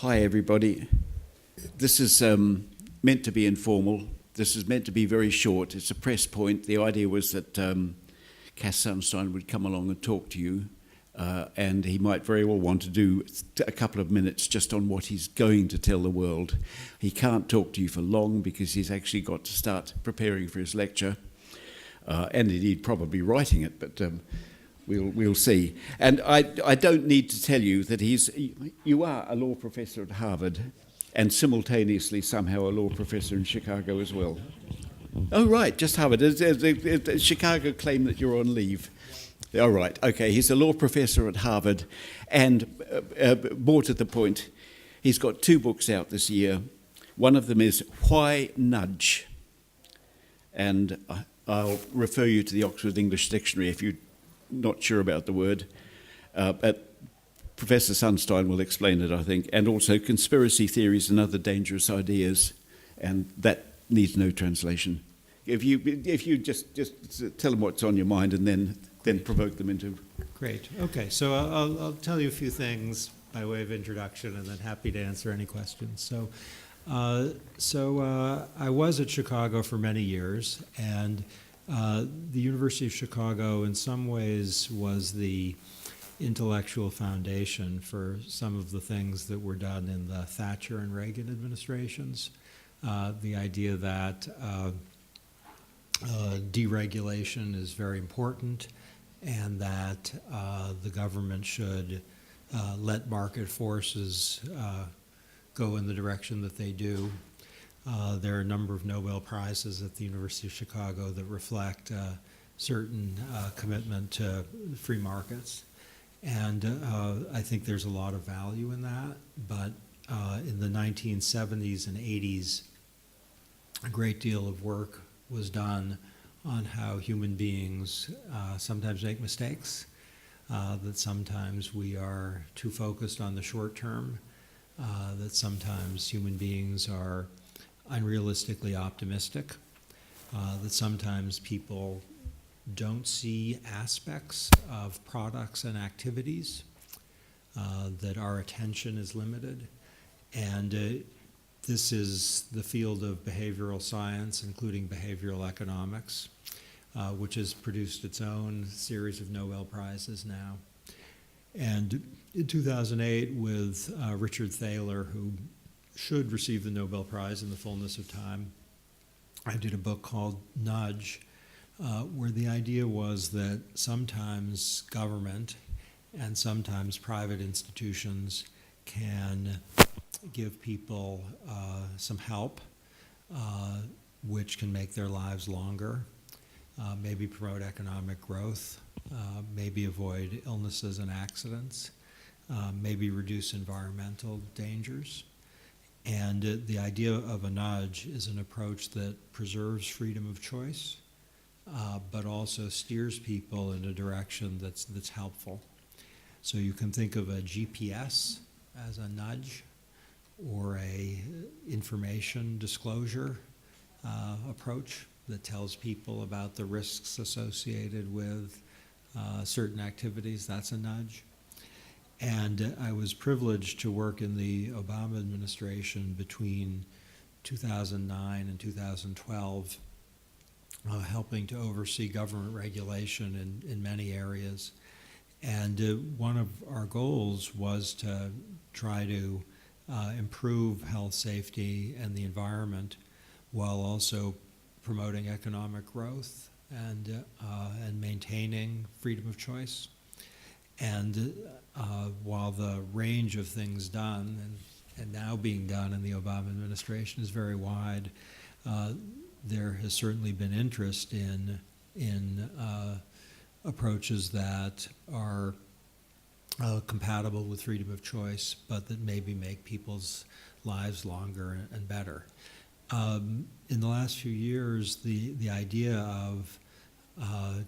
Hi, everybody. This is meant to be informal. This is meant to be very short. It's a press point. The idea was that Cass Sunstein would come along and talk to you, and he might very well want to do a couple of minutes just on what he's going to tell the world. He can't talk to you for long because he's actually got to start preparing for his lecture, and indeed probably writing it, but we'll see. And I don't need to tell you that you are a law professor at Harvard and simultaneously somehow a law professor in Chicago as well. Oh, right, just Harvard. Does Chicago claim that you're on leave? All right, okay. He's a law professor at Harvard, and more to the point, he's got 2 books out this year. One of them is Why Nudge? And I'll refer you to the Oxford English Dictionary if you're not sure about the word. But Professor Sunstein will explain it, I think, and also Conspiracy Theories and Other Dangerous Ideas, and that needs no translation. If you just tell them what's on your mind and then provoke them into... Great. Okay, so I'll tell you a few things by way of introduction, and then happy to answer any questions. So I was at Chicago for many years, and the University of Chicago in some ways was the intellectual foundation for some of the things that were done in the Thatcher and Reagan administrations. The idea that deregulation is very important, and that the government should let market forces go in the direction that they do. There are a number of Nobel Prizes at the University of Chicago that reflect certain commitment to free markets. And I think there's a lot of value in that. But in the 1970s and 80s, a great deal of work was done on how human beings sometimes make mistakes, that sometimes we are too focused on the short term, that sometimes human beings are unrealistically optimistic, that sometimes people don't see aspects of products and activities, that our attention is limited. And this is the field of behavioral science, including behavioral economics, which has produced its own series of Nobel Prizes now. And in 2008, with Richard Thaler, who should receive the Nobel Prize in the fullness of time, I did a book called Nudge, where the idea was that sometimes government and sometimes private institutions can give people some help, which can make their lives longer, maybe promote economic growth, maybe avoid illnesses and accidents, maybe reduce environmental dangers. And the idea of a nudge is an approach that preserves freedom of choice, but also steers people in a direction that's helpful. So you can think of a GPS as a nudge, or a information disclosure approach that tells people about the risks associated with certain activities. That's a nudge. And I was privileged to work in the Obama administration between 2009 and 2012, helping to oversee government regulation in many areas. And one of our goals was to try to improve health, safety, and the environment, while also promoting economic growth and maintaining freedom of choice. And while the range of things done and now being done in the Obama administration is very wide, there has certainly been interest in approaches that are compatible with freedom of choice, but that maybe make people's lives longer and better. In the last few years, the idea of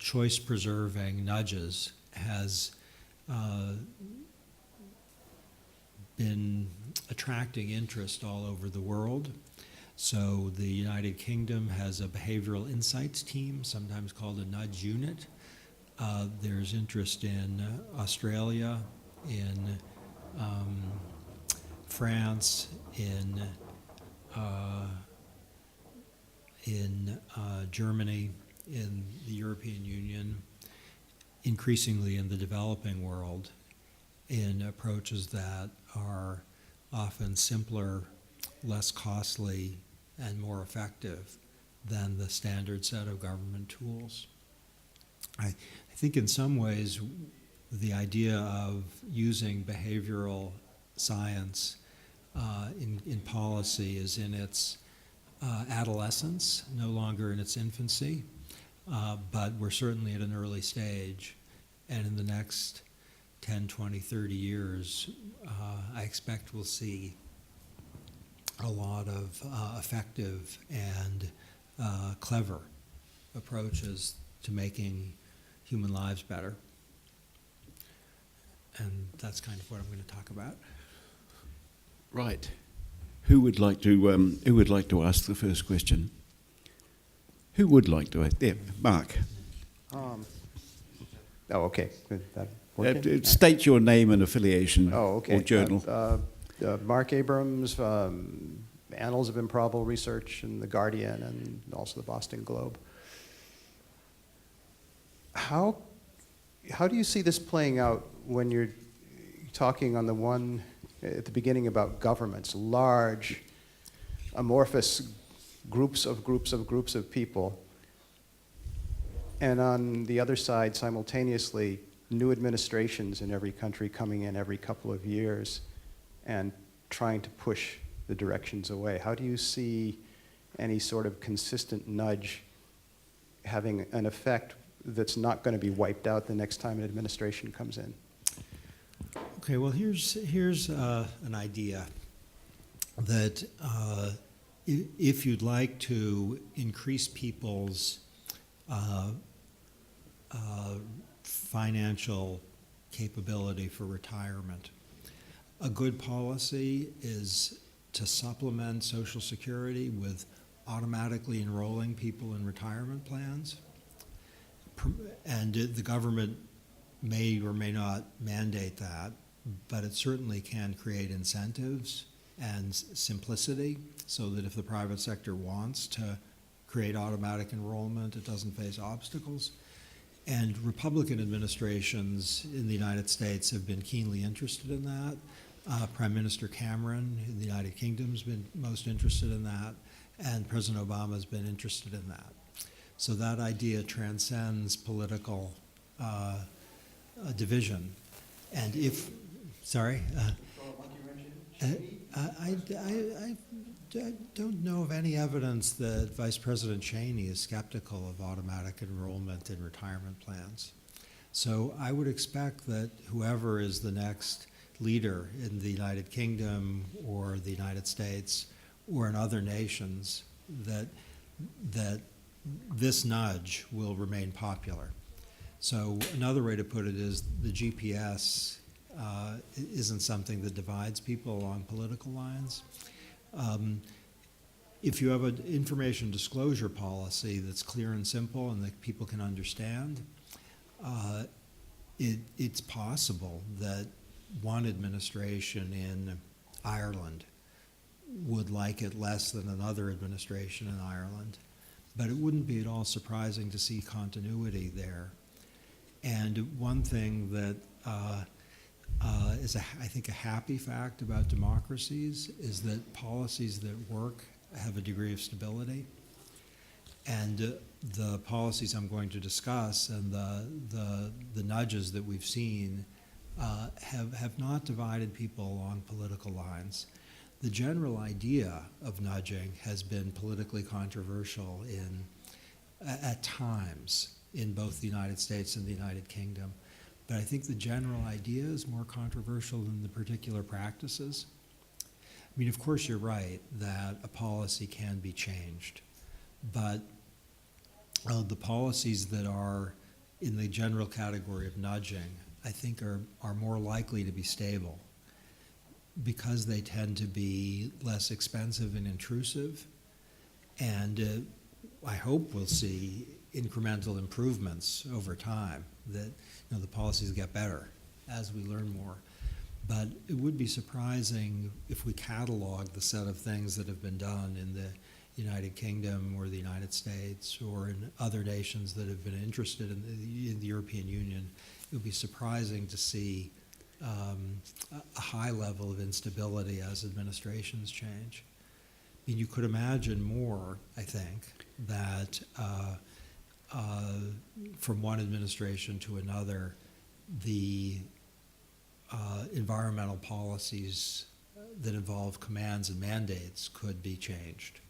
choice-preserving nudges has been attracting interest all over the world. So the United Kingdom has a behavioral insights team, sometimes called a nudge unit. There's interest in Australia, in France, in Germany, in the European Union, increasingly in the developing world, in approaches that are often simpler, less costly, and more effective than the standard set of government tools. I think in some ways the idea of using behavioral science in policy is in its adolescence, no longer in its infancy, but we're certainly at an early stage. And in the next 10, 20, 30 years, I expect we'll see a lot of effective and clever approaches to making human lives better. And that's kind of what I'm going to talk about. Right. Who would like to ask the first question? Who would like to ask? There, Mark. Oh, okay. That working? State your name and affiliation Oh, okay. or journal. Mark Abrams, Annals of Improbable Research in The Guardian and also the Boston Globe. How do you see this playing out when you're talking on the one at the beginning about governments, large, amorphous groups of people, and on the other side, simultaneously, new administrations in every country coming in every couple of years and trying to push the directions away? How do you see any sort of consistent nudge having an effect that's not going to be wiped out the next time an administration comes in? Okay, well, here's an idea that if you'd like to increase people's financial capability for retirement, a good policy is to supplement Social Security with automatically enrolling people in retirement plans. And the government may or may not mandate that, but it certainly can create incentives and simplicity so that if the private sector wants to create automatic enrollment, it doesn't face obstacles. And Republican administrations in the United States have been keenly interested in that. Prime Minister Cameron in the United Kingdom has been most interested in that, and President Obama has been interested in that. So that idea transcends political division. And if, sorry? I don't know of any evidence that Vice President Cheney is skeptical of automatic enrollment in retirement plans. So I would expect that whoever is the next leader in the United Kingdom or the United States or in other nations, that this nudge will remain popular. So another way to put it is the GPS isn't something that divides people along political lines. If you have an information disclosure policy that's clear and simple and that people can understand, it's possible that one administration in Ireland would like it less than another administration in Ireland, but it wouldn't be at all surprising to see continuity there. And one thing that is, I think, a happy fact about democracies is that policies that work have a degree of stability. And the policies I'm going to discuss and the nudges that we've seen have not divided people along political lines. The general idea of nudging has been politically controversial at times in both the United States and the United Kingdom. But I think the general idea is more controversial than the particular practices. I mean, of course, you're right that a policy can be changed, but the policies that are in the general category of nudging, I think are more likely to be stable because they tend to be less expensive and intrusive. And I hope we'll see incremental improvements over time, that the policies get better as we learn more. But it would be surprising if we catalog the set of things that have been done in the United Kingdom or the United States or in other nations that have been interested in the European Union. It would be surprising to see a high level of instability as administrations change. I mean, you could imagine more, I think, that from one administration to another, the environmental policies that involve commands and mandates could be changed.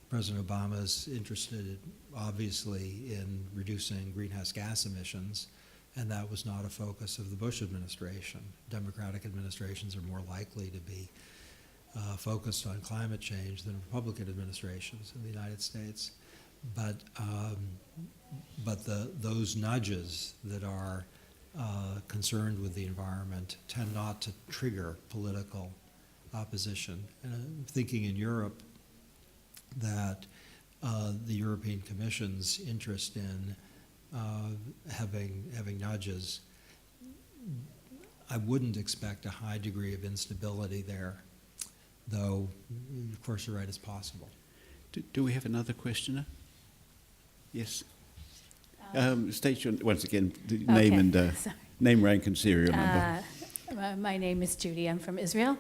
President Obama's interested, obviously, in reducing greenhouse gas emissions, and that was not a focus of the Bush administration. Democratic administrations are more likely to be focused on climate change than Republican administrations in the United States. But those nudges that are concerned with the environment tend not to trigger political opposition. And I'm thinking in Europe that the European Commission's interest in having nudges, I wouldn't expect a high degree of instability there, though, of course, you're right, it's possible. Do we have another questioner? Yes. State your, once again, the name and name, rank, and serial number. My name is Judy. I'm from Israel.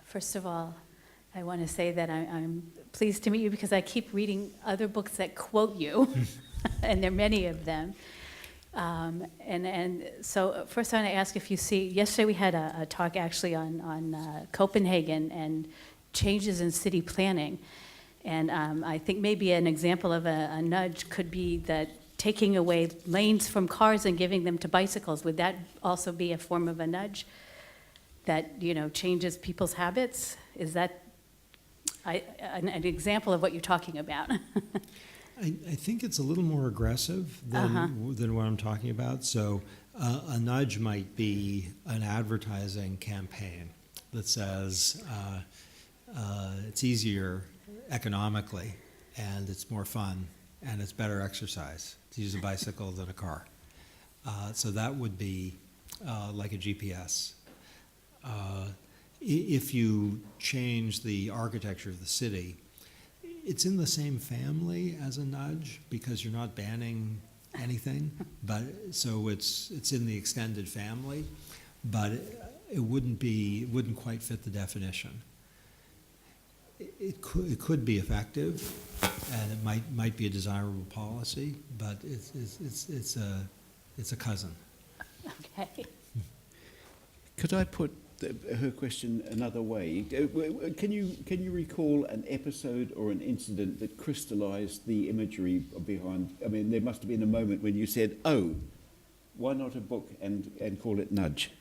First of all, I want to say that I'm pleased to meet you because I keep reading other books that quote you, and there are many of them. So first I want to ask if you see, yesterday we had a talk actually on Copenhagen and changes in city planning. And I think maybe an example of a nudge could be that taking away lanes from cars and giving them to bicycles. Would that also be a form of a nudge that, you know, changes people's habits? Is that an example of what you're talking about? I think it's a little more aggressive than what I'm talking about. So a nudge might be an advertising campaign that says it's easier economically and it's more fun and it's better exercise to use a bicycle than a car. So that would be like a GPS. If you change the architecture of the city, it's in the same family as a nudge because you're not banning anything, but so it's in the extended family, but it wouldn't quite fit the definition. It could be effective, and it might be a desirable policy, but it's a cousin. Okay. Could I put her question another way? Can you recall an episode or an incident that crystallized the imagery behind? I mean, there must have been a moment when you said, "Oh, why not a book and call it Nudge?"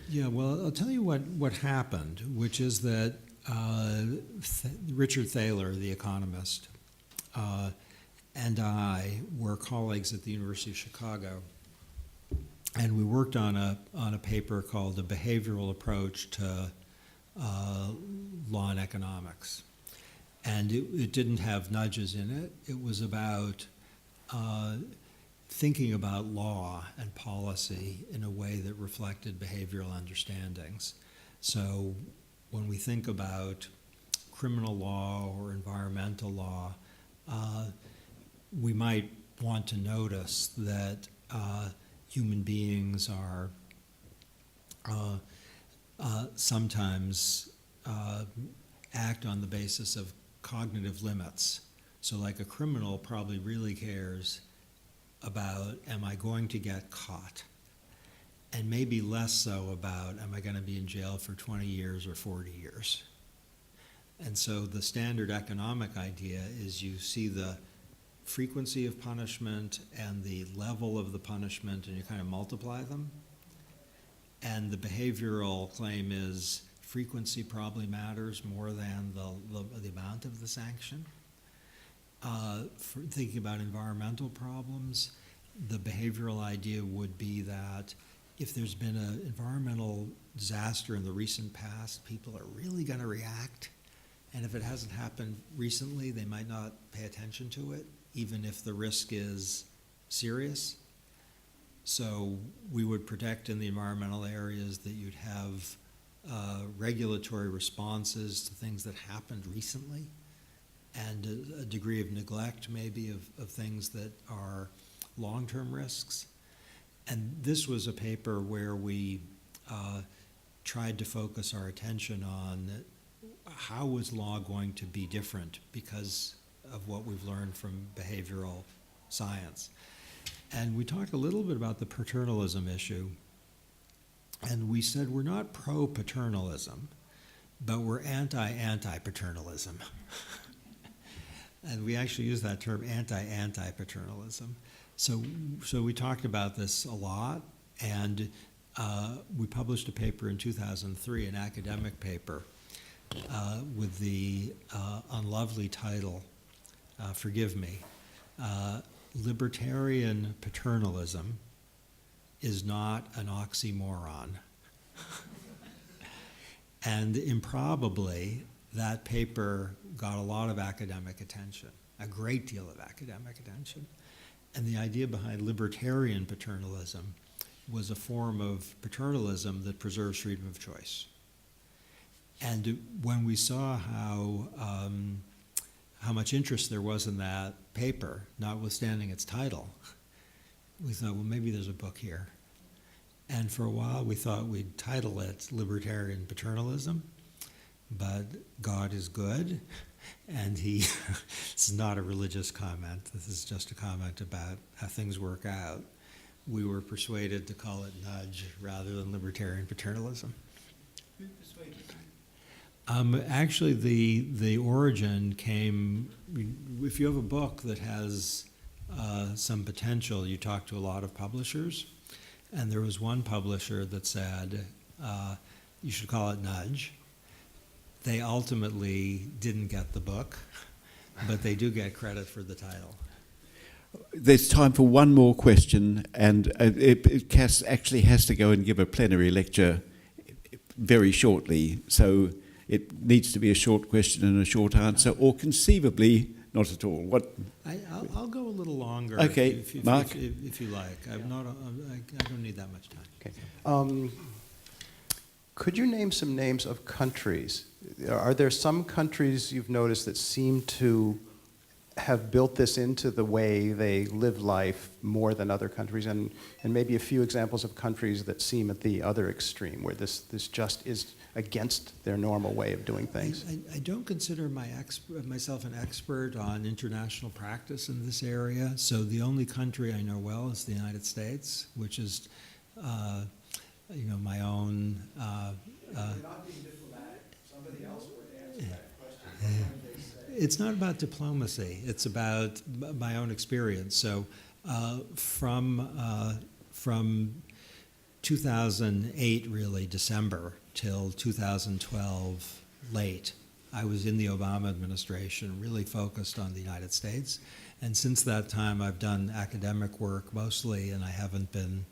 Yeah, well, I'll tell you what happened, which is that Richard Thaler, the economist, and I were colleagues at the University of Chicago. And we worked on a paper called The Behavioral Approach to Law and Economics. And it didn't have nudges in it. It was about thinking about law and policy in a way that reflected behavioral understandings. So when we think about criminal law or environmental law, we might want to notice that human beings are sometimes act on the basis of cognitive limits. So like a criminal probably really cares about, am I going to get caught? And maybe less so about, am I going to be in jail for 20 years or 40 years? And so the standard economic idea is you see the frequency of punishment and the level of the punishment, and you kind of multiply them. And the behavioral claim is frequency probably matters more than the amount of the sanction. For thinking about environmental problems, the behavioral idea would be that if there's been an environmental disaster in the recent past, people are really going to react. And if it hasn't happened recently, they might not pay attention to it, even if the risk is serious. So we would protect in the environmental areas that you'd have regulatory responses to things that happened recently, and a degree of neglect maybe of things that are long-term risks. And this was a paper where we tried to focus our attention on how was law going to be different because of what we've learned from behavioral science. And we talked a little bit about the paternalism issue, and we said we're not pro-paternalism, but we're anti-paternalism. And we actually use that term, anti-paternalism. So we talked about this a lot, and we published a paper in 2003, an academic paper, with the unlovely title, forgive me, Libertarian Paternalism is Not an Oxymoron. And improbably, that paper got a lot of academic attention, a great deal of academic attention. And the idea behind libertarian paternalism was a form of paternalism that preserves freedom of choice. And when we saw how much interest there was in that paper, notwithstanding its title, we thought, well, maybe there's a book here. And for a while, we thought we'd title it Libertarian Paternalism, but God is good, and this is not a religious comment. This is just a comment about how things work out. We were persuaded to call it nudge rather than libertarian paternalism. Who persuaded you? Actually, the origin came, if you have a book that has some potential, you talk to a lot of publishers, and there was one publisher that said, you should call it Nudge. They ultimately didn't get the book, but they do get credit for the title. There's time for one more question, and Cass actually has to go and give a plenary lecture very shortly, so it needs to be a short question and a short answer, or conceivably not at all. I'll go a little longer. Okay, if Mark. if you like. I don't need that much time. Okay. Could you name some names of countries? Are there some countries you've noticed that seem to have built this into the way they live life more than other countries, and maybe a few examples of countries that seem at the other extreme, where this just is against their normal way of doing things? I don't consider myself an expert on international practice in this area, so the only country I know well is the United States, which is, my own. You're not being diplomatic. Somebody else would answer that question. It's not about diplomacy. It's about my own experience. So from 2008, really, December, till 2012, late, I was in the Obama administration, really focused on the United States. And since that time, I've done academic work mostly, and I haven't been,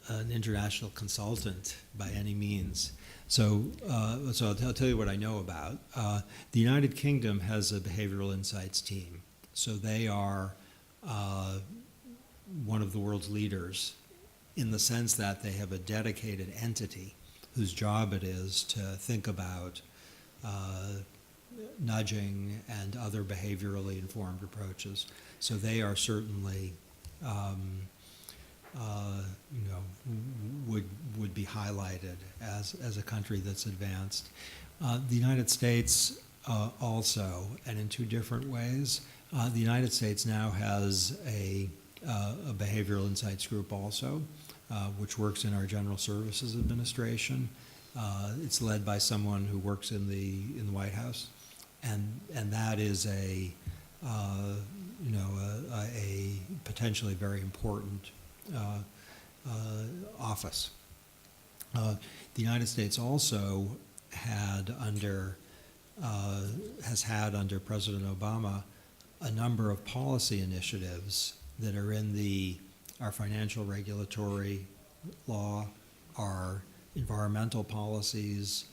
an international consultant by any means. So I'll tell you what I know about. The United Kingdom has a behavioral insights team. So they are one of the world's leaders in the sense that they have a dedicated entity whose job it is to think about nudging and other behaviorally informed approaches. So they are certainly would be highlighted as a country that's advanced. The United States also, and in two different ways. The United States now has a behavioral insights group also, which works in our General Services Administration. It's led by someone who works in the White House, and that is a potentially very important office. The United States also has had under President Obama a number of policy initiatives that are in our financial regulatory law, our environmental policies,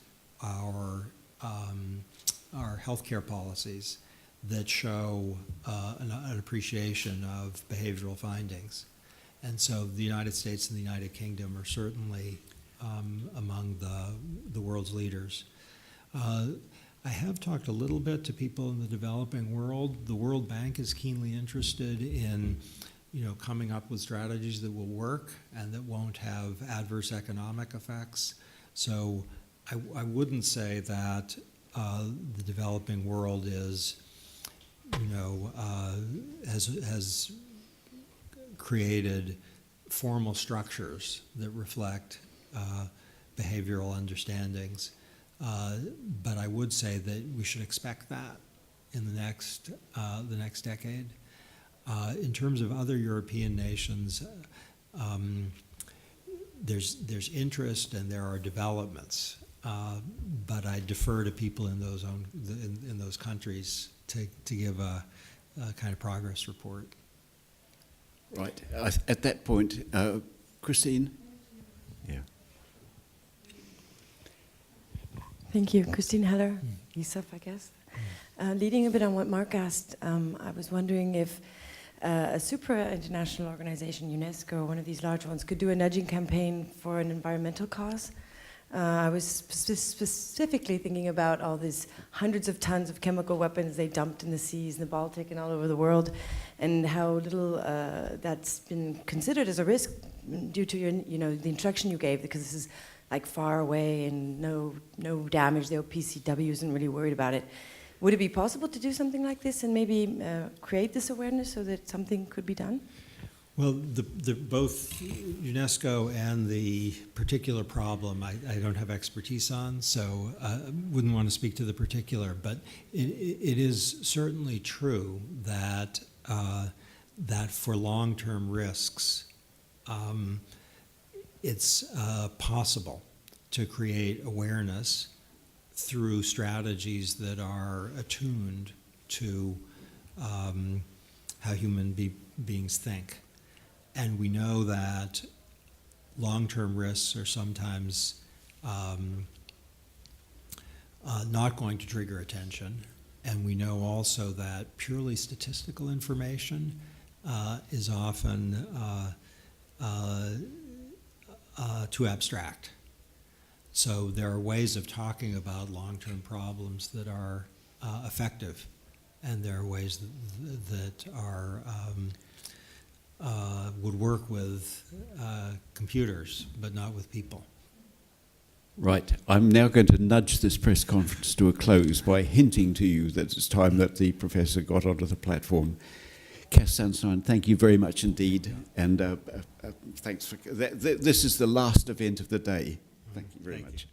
our healthcare policies that show an appreciation of behavioral findings. And so the United States and the United Kingdom are certainly among the world's leaders. I have talked a little bit to people in the developing world. The World Bank is keenly interested in, coming up with strategies that will work and that won't have adverse economic effects. So I wouldn't say that the developing world is, has created formal structures that reflect behavioral understandings. But I would say that we should expect that in the next decade. In terms of other European nations, there's interest and there are developments, but I defer to people in those countries to give a kind of progress report. Right. At that point, Christine? Yeah. Thank you. Christine Heller, ESOF, I guess. Leading a bit on what Mark asked, I was wondering if a supra-international organization, UNESCO, or one of these large ones, could do a nudging campaign for an environmental cause. I was specifically thinking about all these hundreds of tons of chemical weapons they dumped in the seas, in the Baltic, and all over the world, and how little that's been considered as a risk due to the introduction you gave, because this is like far away and no damage. The OPCW isn't really worried about it. Would it be possible to do something like this and maybe create this awareness so that something could be done? Well, both UNESCO and the particular problem I don't have expertise on, so wouldn't want to speak to the particular, but it is certainly true that that for long-term risks, it's possible to create awareness through strategies that are attuned to how human beings think. And we know that long-term risks are sometimes not going to trigger attention. And we know also that purely statistical information is often too abstract. So there are ways of talking about long-term problems that are effective, and there are ways that are would work with computers, but not with people. Right. I'm now going to nudge this press conference to a close by hinting to you that it's time that the professor got onto the platform. Cass Sunstein, thank you very much indeed, and thanks for this is the last event of the day. Thank you very much.